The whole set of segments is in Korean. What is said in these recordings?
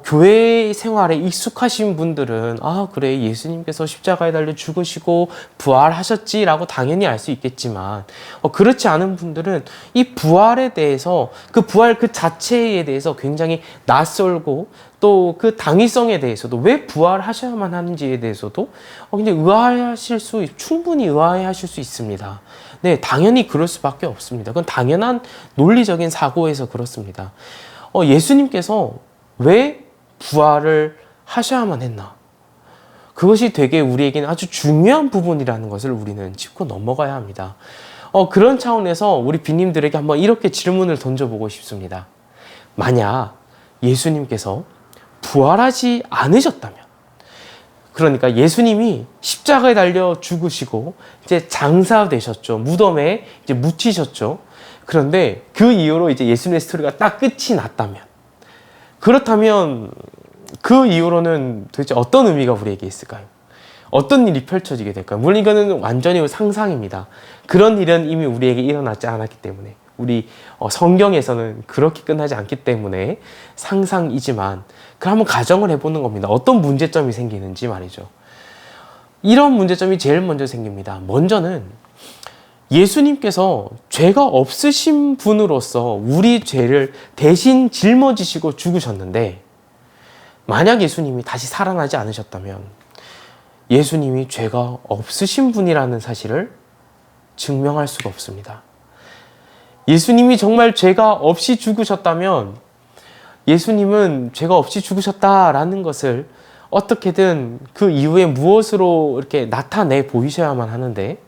교회 생활에 익숙하신 분들은 아 그래 예수님께서 십자가에 달려 죽으시고 부활하셨지라고 당연히 알 수 있겠지만 그렇지 않은 분들은 이 부활에 대해서 그 부활 그 자체에 대해서 굉장히 낯설고 또 그 당위성에 대해서도 왜 부활하셔야만 하는지에 대해서도 굉장히 충분히 의아해하실 수 있습니다. 네, 당연히 그럴 수밖에 없습니다. 그건 당연한 논리적인 사고에서 그렇습니다. 예수님께서 왜 부활을 하셔야만 했나? 그것이 되게 우리에게는 아주 중요한 부분이라는 것을 우리는 짚고 넘어가야 합니다. 그런 차원에서 우리 빈님들에게 한번 이렇게 질문을 던져보고 싶습니다. 만약 예수님께서 부활하지 않으셨다면, 그러니까 예수님이 십자가에 달려 죽으시고 이제 장사되셨죠. 무덤에 이제 묻히셨죠. 그런데 그 이후로 이제 예수님의 스토리가 딱 끝이 났다면, 그렇다면 그 이후로는 도대체 어떤 의미가 우리에게 있을까요? 어떤 일이 펼쳐지게 될까요? 물론 이거는 완전히 상상입니다. 그런 일은 이미 우리에게 일어나지 않았기 때문에, 우리 성경에서는 그렇게 끝나지 않기 때문에 상상이지만 그걸 한번 가정을 해보는 겁니다. 어떤 문제점이 생기는지 말이죠. 이런 문제점이 제일 먼저 생깁니다. 먼저는 예수님께서 죄가 없으신 분으로서 우리 죄를 대신 짊어지시고 죽으셨는데, 만약 예수님이 다시 살아나지 않으셨다면 예수님이 죄가 없으신 분이라는 사실을 증명할 수가 없습니다. 예수님이 정말 죄가 없이 죽으셨다면 예수님은 죄가 없이 죽으셨다라는 것을 어떻게든 그 이후에 무엇으로 이렇게 나타내 보이셔야만 하는데,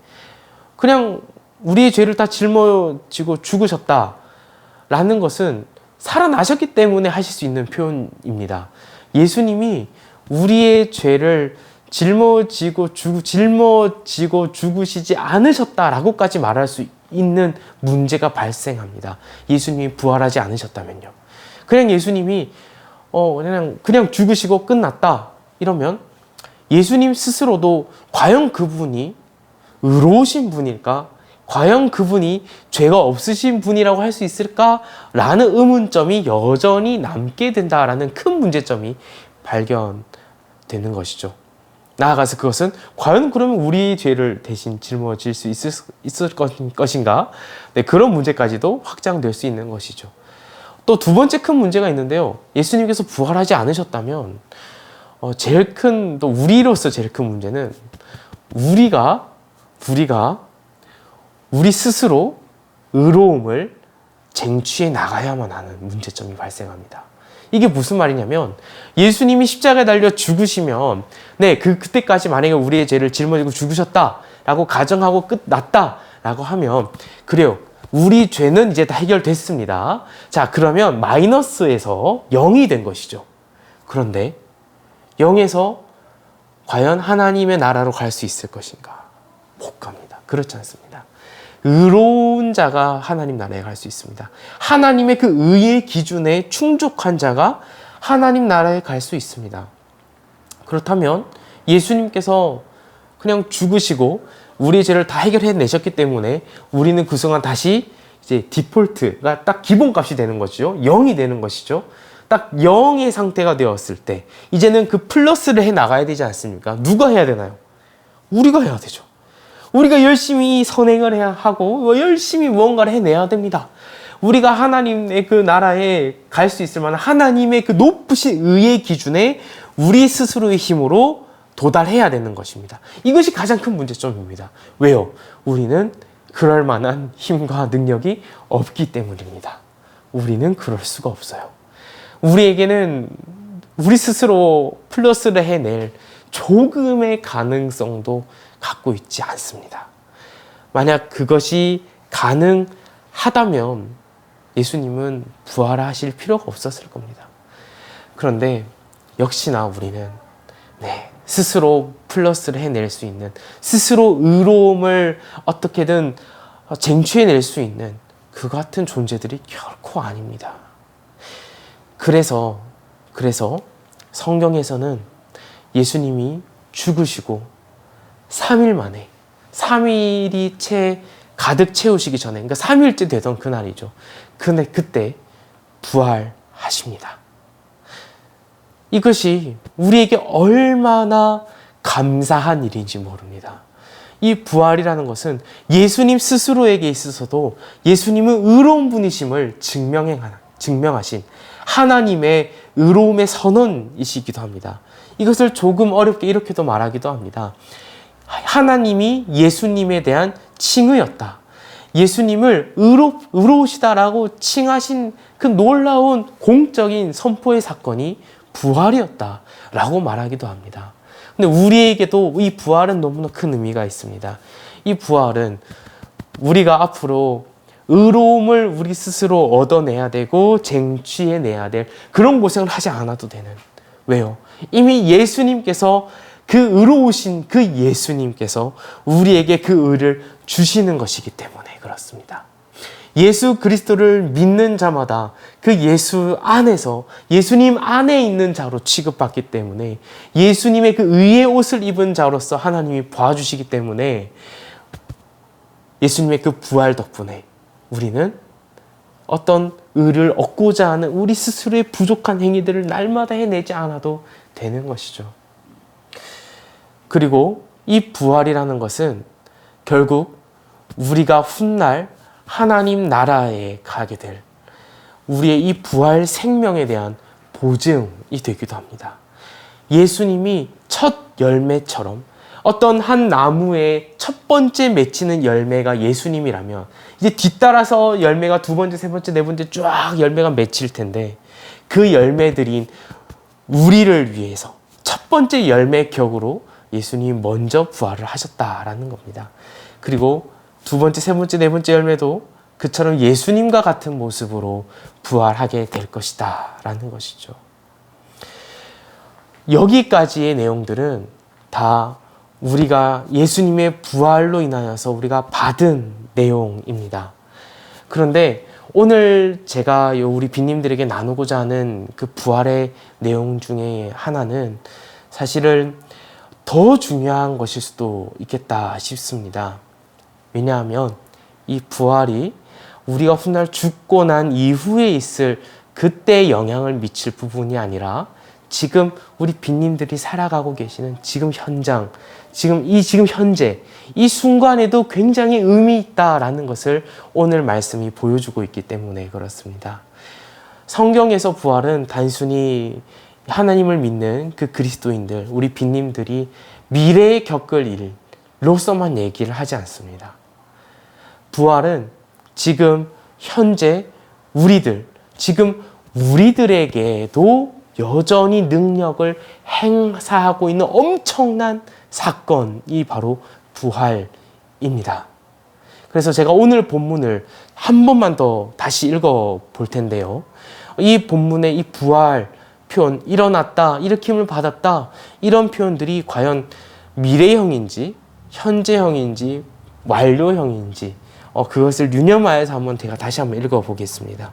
그냥 우리의 죄를 다 짊어지고 죽으셨다라는 것은 살아나셨기 때문에 하실 수 있는 표현입니다. 예수님이 우리의 죄를 짊어지고 죽으시지 않으셨다라고까지 말할 수 있는 문제가 발생합니다. 예수님이 부활하지 않으셨다면요. 그냥 예수님이 그냥 죽으시고 끝났다 이러면 예수님 스스로도 과연 그분이 의로우신 분일까? 과연 그분이 죄가 없으신 분이라고 할 수 있을까라는 의문점이 여전히 남게 된다라는 큰 문제점이 발견되는 것이죠. 나아가서 그것은 과연 그러면 우리 죄를 대신 짊어질 수 있을 것인가? 네, 그런 문제까지도 확장될 수 있는 것이죠. 또 두 번째 큰 문제가 있는데요. 예수님께서 부활하지 않으셨다면 제일 큰, 또 우리로서 제일 큰 문제는 우리가 우리 스스로 의로움을 쟁취해 나가야만 하는 문제점이 발생합니다. 이게 무슨 말이냐면, 예수님이 십자가에 달려 죽으시면 그때까지 만약에 우리의 죄를 짊어지고 죽으셨다라고 가정하고 끝났다라고 하면, 그래요, 우리 죄는 이제 다 해결됐습니다. 자, 그러면 마이너스에서 0이 된 것이죠. 그런데 0에서 과연 하나님의 나라로 갈 수 있을 것인가? 못 갑니다. 그렇지 않습니다. 의로운 자가 하나님 나라에 갈 수 있습니다. 하나님의 그 의의 기준에 충족한 자가 하나님 나라에 갈 수 있습니다. 그렇다면 예수님께서 그냥 죽으시고 우리의 죄를 다 해결해 내셨기 때문에 우리는 그 순간 다시 이제 디폴트가 딱 기본값이 되는 것이죠. 0이 되는 것이죠. 딱 0의 상태가 되었을 때 이제는 그 플러스를 해 나가야 되지 않습니까? 누가 해야 되나요? 우리가 해야 되죠. 우리가 열심히 선행을 해야 하고 열심히 무언가를 해내야 됩니다. 우리가 하나님의 그 나라에 갈 수 있을 만한 하나님의 그 높으신 의의 기준에 우리 스스로의 힘으로 도달해야 되는 것입니다. 이것이 가장 큰 문제점입니다. 왜요? 우리는 그럴 만한 힘과 능력이 없기 때문입니다. 우리는 그럴 수가 없어요. 우리에게는 우리 스스로 플러스를 해낼 조금의 가능성도 갖고 있지 않습니다. 만약 그것이 가능하다면 예수님은 부활하실 필요가 없었을 겁니다. 그런데 역시나 우리는 스스로 플러스를 해낼 수 있는, 스스로 의로움을 어떻게든 쟁취해낼 수 있는 그 같은 존재들이 결코 아닙니다. 그래서 성경에서는 예수님이 죽으시고 3일 만에, 3일이 채 가득 채우시기 전에, 그러니까 3일째 되던 그날이죠. 그때 부활하십니다. 이것이 우리에게 얼마나 감사한 일인지 모릅니다. 이 부활이라는 것은 예수님 스스로에게 있어서도 예수님은 의로운 분이심을 증명하신 하나님의 의로움의 선언이시기도 합니다. 이것을 조금 어렵게 이렇게도 말하기도 합니다. 하나님이 예수님에 대한 칭의였다. 예수님을 의로우시다라고 칭하신 그 놀라운 공적인 선포의 사건이 부활이었다라고 말하기도 합니다. 근데 우리에게도 이 부활은 너무나 큰 의미가 있습니다. 이 부활은 우리가 앞으로 의로움을 우리 스스로 얻어내야 되고 쟁취해내야 될 그런 고생을 하지 않아도 되는. 왜요? 이미 예수님께서 그 의로우신 그 예수님께서 우리에게 그 의를 주시는 것이기 때문에 그렇습니다. 예수 그리스도를 믿는 자마다 그 예수 안에서 예수님 안에 있는 자로 취급받기 때문에 예수님의 그 의의 옷을 입은 자로서 하나님이 봐주시기 때문에 예수님의 그 부활 덕분에 우리는 어떤 의를 얻고자 하는 우리 스스로의 부족한 행위들을 날마다 해내지 않아도 되는 것이죠. 그리고 이 부활이라는 것은 결국 우리가 훗날 하나님 나라에 가게 될 우리의 이 부활 생명에 대한 보증이 되기도 합니다. 예수님이 첫 열매처럼 어떤 한 나무에 첫 번째 맺히는 열매가 예수님이라면 이제 뒤따라서 열매가 두 번째, 세 번째, 네 번째 쫙 열매가 맺힐 텐데 그 열매들인 우리를 위해서 첫 번째 열매 격으로 예수님이 먼저 부활을 하셨다라는 겁니다. 그리고 두 번째, 세 번째, 네 번째 열매도 그처럼 예수님과 같은 모습으로 부활하게 될 것이다 라는 것이죠. 여기까지의 내용들은 다 우리가 예수님의 부활로 인하여서 우리가 받은 내용입니다. 그런데 오늘 제가 우리 빈님들에게 나누고자 하는 그 부활의 내용 중에 하나는 사실은 더 중요한 것일 수도 있겠다 싶습니다. 왜냐하면 이 부활이 우리가 훗날 죽고 난 이후에 있을 그때 영향을 미칠 부분이 아니라 지금 우리 빈님들이 살아가고 계시는 지금 현장, 지금 현재 이 순간에도 굉장히 의미 있다라는 것을 오늘 말씀이 보여주고 있기 때문에 그렇습니다. 성경에서 부활은 단순히 하나님을 믿는 그 그리스도인들, 우리 빈님들이 미래에 겪을 일로서만 얘기를 하지 않습니다. 부활은 지금 현재 지금 우리들에게도 여전히 능력을 행사하고 있는 엄청난 사건이 바로 부활입니다. 그래서 제가 오늘 본문을 한 번만 더 다시 읽어 볼 텐데요. 이 본문의 이 부활 표현, 일어났다, 일으킴을 받았다, 이런 표현들이 과연 미래형인지 현재형인지 완료형인지 그것을 유념하여서 제가 다시 한번 읽어보겠습니다.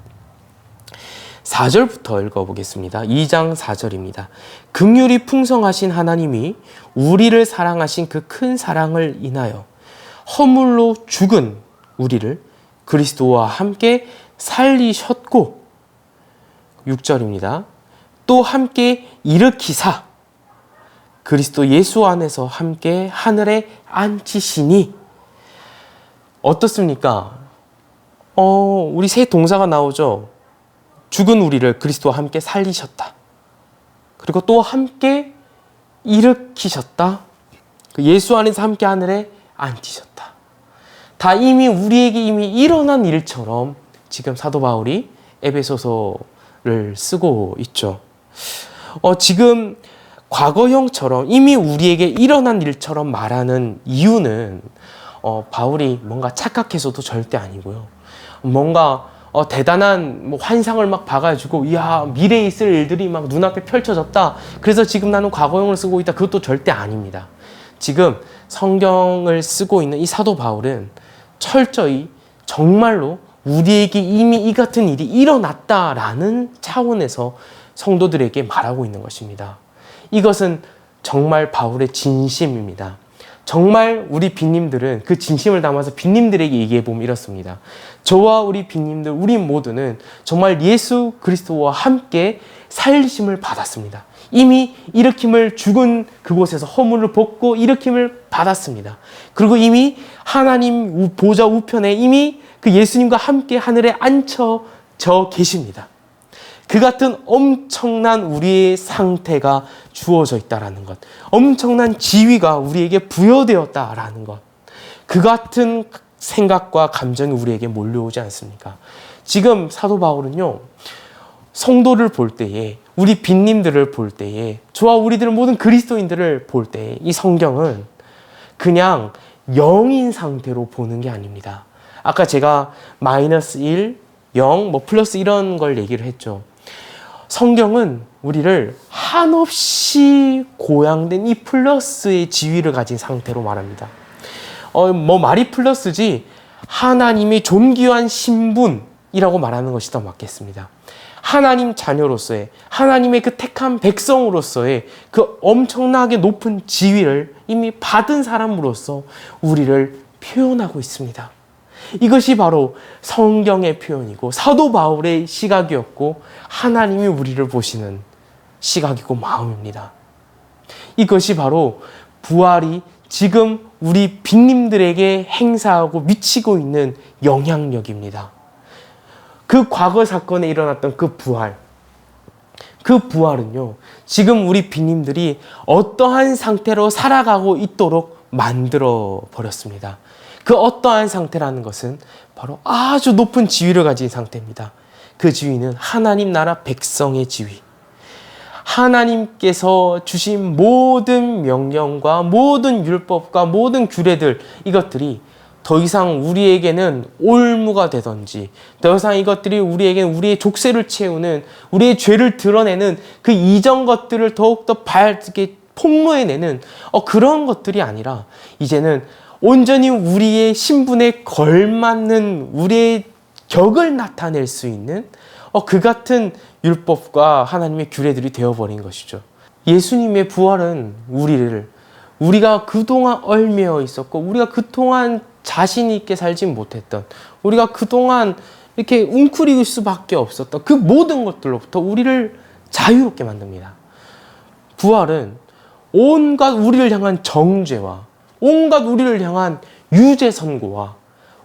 4절부터 읽어보겠습니다. 2장 4절입니다. 긍휼이 풍성하신 하나님이 우리를 사랑하신 그 큰 사랑을 인하여 허물로 죽은 우리를 그리스도와 함께 살리셨고 6절입니다. 또 함께 일으키사 그리스도 예수 안에서 함께 하늘에 앉히시니 어떻습니까? 우리 세 동사가 나오죠. 죽은 우리를 그리스도와 함께 살리셨다. 그리고 또 함께 일으키셨다. 예수 안에서 함께 하늘에 앉히셨다. 다 우리에게 이미 일어난 일처럼 지금 사도 바울이 에베소서를 쓰고 있죠. 지금 과거형처럼 이미 우리에게 일어난 일처럼 말하는 이유는 바울이 뭔가 착각해서도 절대 아니고요. 뭔가 대단한 환상을 막 봐가지고 미래에 있을 일들이 막 눈앞에 펼쳐졌다. 그래서 지금 나는 과거형을 쓰고 있다. 그것도 절대 아닙니다. 지금 성경을 쓰고 있는 이 사도 바울은 철저히 정말로 우리에게 이미 이 같은 일이 일어났다라는 차원에서 성도들에게 말하고 있는 것입니다. 이것은 정말 바울의 진심입니다. 정말 우리 빈님들은 그 진심을 담아서 빈님들에게 얘기해보면 이렇습니다. 저와 우리 빈님들, 우리 모두는 정말 예수 그리스도와 함께 살리심을 받았습니다. 이미 일으킴을 죽은 그곳에서 허물을 벗고 일으킴을 받았습니다. 그리고 이미 하나님 보좌 우편에 이미 그 예수님과 함께 하늘에 앉혀져 계십니다. 그 같은 엄청난 우리의 상태가 주어져 있다라는 것, 엄청난 지위가 우리에게 부여되었다라는 것, 그 같은 생각과 감정이 우리에게 몰려오지 않습니까? 지금 사도 바울은요, 성도를 볼 때에, 우리 빈님들을 볼 때에, 저와 우리들 모든 그리스도인들을 볼 때에 이 성경은 그냥 영인 상태로 보는 게 아닙니다. 아까 제가 -1, 0, 플러스 이런 걸 얘기를 했죠. 성경은 우리를 한없이 고양된 이 플러스의 지위를 가진 상태로 말합니다. 말이 플러스지 하나님의 존귀한 신분이라고 말하는 것이 더 맞겠습니다. 하나님 자녀로서의, 하나님의 그 택한 백성으로서의 그 엄청나게 높은 지위를 이미 받은 사람으로서 우리를 표현하고 있습니다. 이것이 바로 성경의 표현이고 사도 바울의 시각이었고 하나님이 우리를 보시는 시각이고 마음입니다. 이것이 바로 부활이 지금 우리 빈님들에게 행사하고 미치고 있는 영향력입니다. 그 과거 사건에 일어났던 그 부활은요, 지금 우리 빈님들이 어떠한 상태로 살아가고 있도록 만들어 버렸습니다. 그 어떠한 상태라는 것은 바로 아주 높은 지위를 가진 상태입니다. 그 지위는 하나님 나라 백성의 지위. 하나님께서 주신 모든 명령과 모든 율법과 모든 규례들, 이것들이 더 이상 우리에게는 올무가 되든지, 더 이상 이것들이 우리에게는 우리의 족쇄를 채우는, 우리의 죄를 드러내는 그 이전 것들을 더욱더 밝게 폭로해내는 그런 것들이 아니라 이제는 온전히 우리의 신분에 걸맞는 우리의 격을 나타낼 수 있는 그 같은 율법과 하나님의 규례들이 되어버린 것이죠. 예수님의 부활은 우리가 그동안 얽매여 있었고, 우리가 그동안 자신 있게 살지 못했던, 우리가 그동안 이렇게 웅크릴 수밖에 없었던 그 모든 것들로부터 우리를 자유롭게 만듭니다. 부활은 온갖 우리를 향한 정죄와 온갖 우리를 향한 유죄 선고와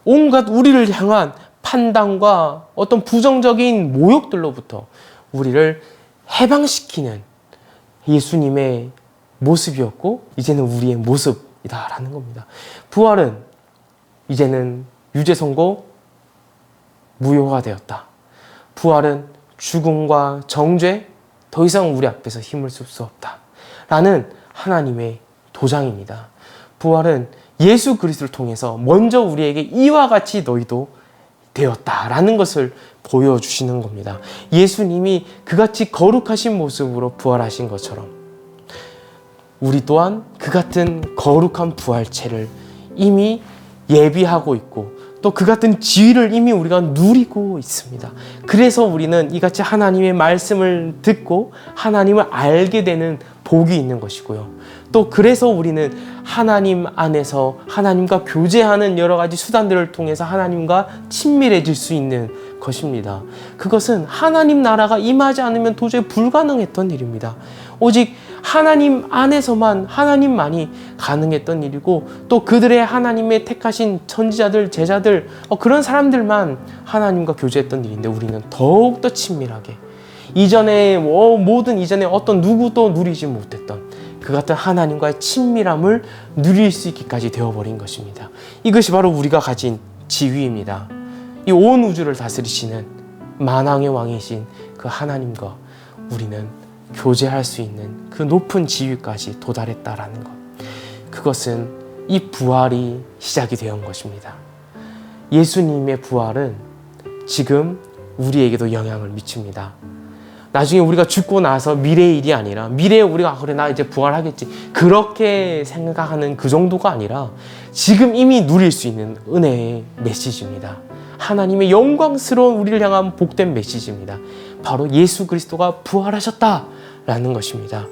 온갖 우리를 향한 판단과 어떤 부정적인 모욕들로부터 우리를 해방시키는 예수님의 모습이었고, 이제는 우리의 모습이다라는 겁니다. 부활은 이제는 유죄 선고 무효가 되었다. 부활은 죽음과 정죄 더 이상 우리 앞에서 힘을 쓸 수 없다 라는 하나님의 도장입니다. 부활은 예수 그리스도를 통해서 먼저 우리에게 이와 같이 너희도 되었다라는 것을 보여주시는 겁니다. 예수님이 그같이 거룩하신 모습으로 부활하신 것처럼 우리 또한 그 같은 거룩한 부활체를 이미 예비하고 있고, 또 그 같은 지위를 이미 우리가 누리고 있습니다. 그래서 우리는 이같이 하나님의 말씀을 듣고 하나님을 알게 되는 복이 있는 것이고요. 또 그래서 우리는 하나님 안에서 하나님과 교제하는 여러 가지 수단들을 통해서 하나님과 친밀해질 수 있는 것입니다. 그것은 하나님 나라가 임하지 않으면 도저히 불가능했던 일입니다. 오직 하나님 안에서만, 하나님만이 가능했던 일이고, 또 그들의 하나님의 택하신 선지자들, 제자들, 그런 사람들만 하나님과 교제했던 일인데, 우리는 더욱더 친밀하게 이전에 이전에 어떤 누구도 누리지 못했던 그 같은 하나님과의 친밀함을 누릴 수 있기까지 되어버린 것입니다. 이것이 바로 우리가 가진 지위입니다. 이 온 우주를 다스리시는 만왕의 왕이신 그 하나님과 우리는 교제할 수 있는 그 높은 지위까지 도달했다라는 것. 그것은 이 부활이 시작이 되었던 것입니다. 예수님의 부활은 지금 우리에게도 영향을 미칩니다. 나중에 우리가 죽고 나서 미래의 일이 아니라, 미래에 우리가 그래 나 이제 부활하겠지 그렇게 생각하는 그 정도가 아니라 지금 이미 누릴 수 있는 은혜의 메시지입니다. 하나님의 영광스러운 우리를 향한 복된 메시지입니다. 바로 예수 그리스도가 부활하셨다라는 것입니다.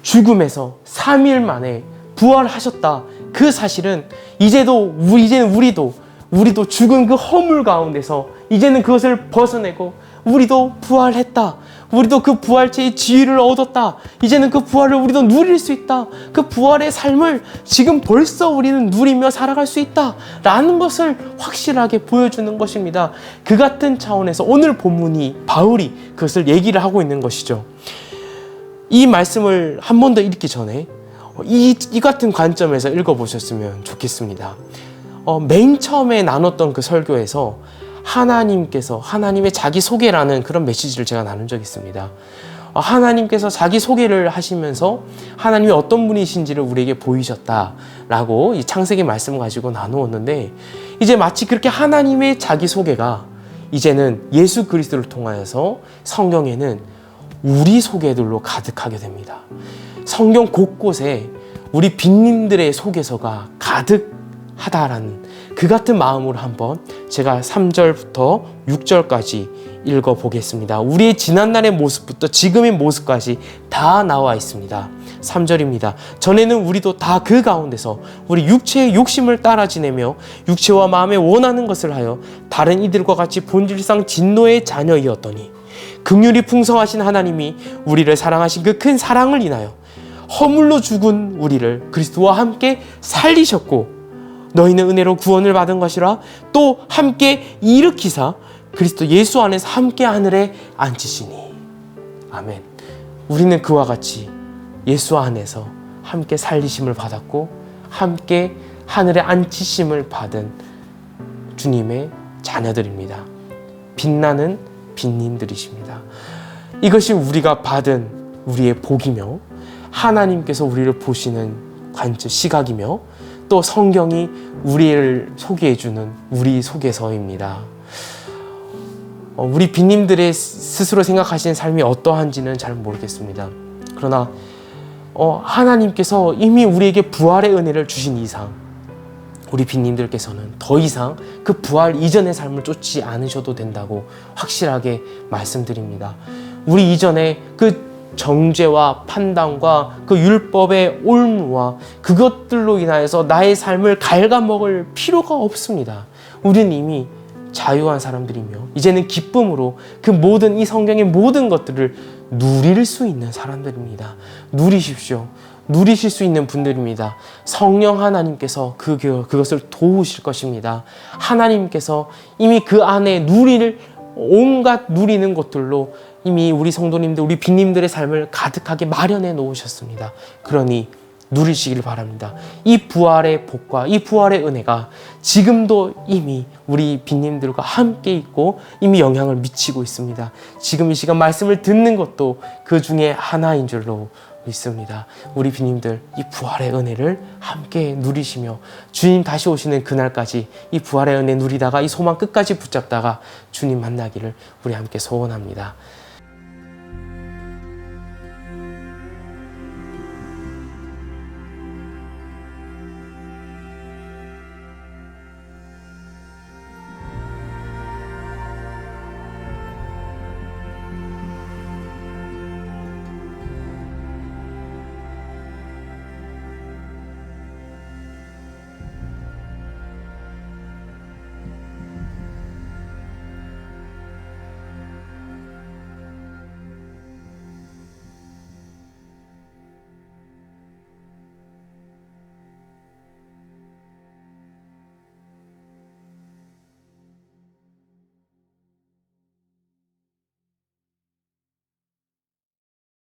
죽음에서 3일 만에 부활하셨다. 그 사실은 이제는 우리도 죽은 그 허물 가운데서 이제는 그것을 벗어내고 우리도 부활했다. 우리도 그 부활체의 지위를 얻었다. 이제는 그 부활을 우리도 누릴 수 있다. 그 부활의 삶을 지금 벌써 우리는 누리며 살아갈 수 있다. 라는 것을 확실하게 보여주는 것입니다. 그 같은 차원에서 오늘 본문이 바울이 그것을 얘기를 하고 있는 것이죠. 이 말씀을 한 번 더 읽기 전에 이 같은 관점에서 읽어보셨으면 좋겠습니다. 맨 처음에 나눴던 그 설교에서 하나님께서 하나님의 자기소개라는 그런 메시지를 제가 나눈 적이 있습니다. 하나님께서 자기소개를 하시면서 하나님이 어떤 분이신지를 우리에게 보이셨다라고 이 창세기 말씀을 가지고 나누었는데, 이제 마치 그렇게 하나님의 자기소개가 이제는 예수 그리스도를 통하여서 성경에는 우리 소개들로 가득하게 됩니다. 성경 곳곳에 우리 빈님들의 소개서가 가득하다라는 그 같은 마음으로 한번 제가 3절부터 6절까지 읽어보겠습니다. 우리의 지난날의 모습부터 지금의 모습까지 다 나와 있습니다. 3절입니다. 전에는 우리도 다 그 가운데서 우리 육체의 욕심을 따라 지내며 육체와 마음에 원하는 것을 하여 다른 이들과 같이 본질상 진노의 자녀이었더니 긍휼이 풍성하신 하나님이 우리를 사랑하신 그 큰 사랑을 인하여 허물로 죽은 우리를 그리스도와 함께 살리셨고 너희는 은혜로 구원을 받은 것이라 또 함께 일으키사 그리스도 예수 안에서 함께 하늘에 앉히시니. 아멘. 우리는 그와 같이 예수 안에서 함께 살리심을 받았고 함께 하늘에 앉히심을 받은 주님의 자녀들입니다. 빛나는 빈님들이십니다. 이것이 우리가 받은 우리의 복이며 하나님께서 우리를 보시는 관점, 시각이며 또 성경이 우리를 소개해주는 우리 소개서입니다. 우리 빈님들의 스스로 생각하시는 삶이 어떠한지는 잘 모르겠습니다. 그러나 하나님께서 이미 우리에게 부활의 은혜를 주신 이상 우리 빈님들께서는 더 이상 그 부활 이전의 삶을 쫓지 않으셔도 된다고 확실하게 말씀드립니다. 우리 이전에 그 정죄와 판단과 그 율법의 올무와 그것들로 인하여서 나의 삶을 갉아먹을 필요가 없습니다. 우리는 이미 자유한 사람들이며 이제는 기쁨으로 그 모든 이 성경의 모든 것들을 누릴 수 있는 사람들입니다. 누리십시오. 누리실 수 있는 분들입니다. 성령 하나님께서 그것을 도우실 것입니다. 하나님께서 이미 그 안에 온갖 누리는 것들로 이미 우리 성도님들, 우리 빈님들의 삶을 가득하게 마련해 놓으셨습니다. 그러니 누리시길 바랍니다. 이 부활의 복과 이 부활의 은혜가 지금도 이미 우리 빈님들과 함께 있고 이미 영향을 미치고 있습니다. 지금 이 시간 말씀을 듣는 것도 그 중에 하나인 줄로 믿습니다. 우리 빈님들 이 부활의 은혜를 함께 누리시며 주님 다시 오시는 그날까지 이 부활의 은혜 누리다가 이 소망 끝까지 붙잡다가 주님 만나기를 우리 함께 소원합니다.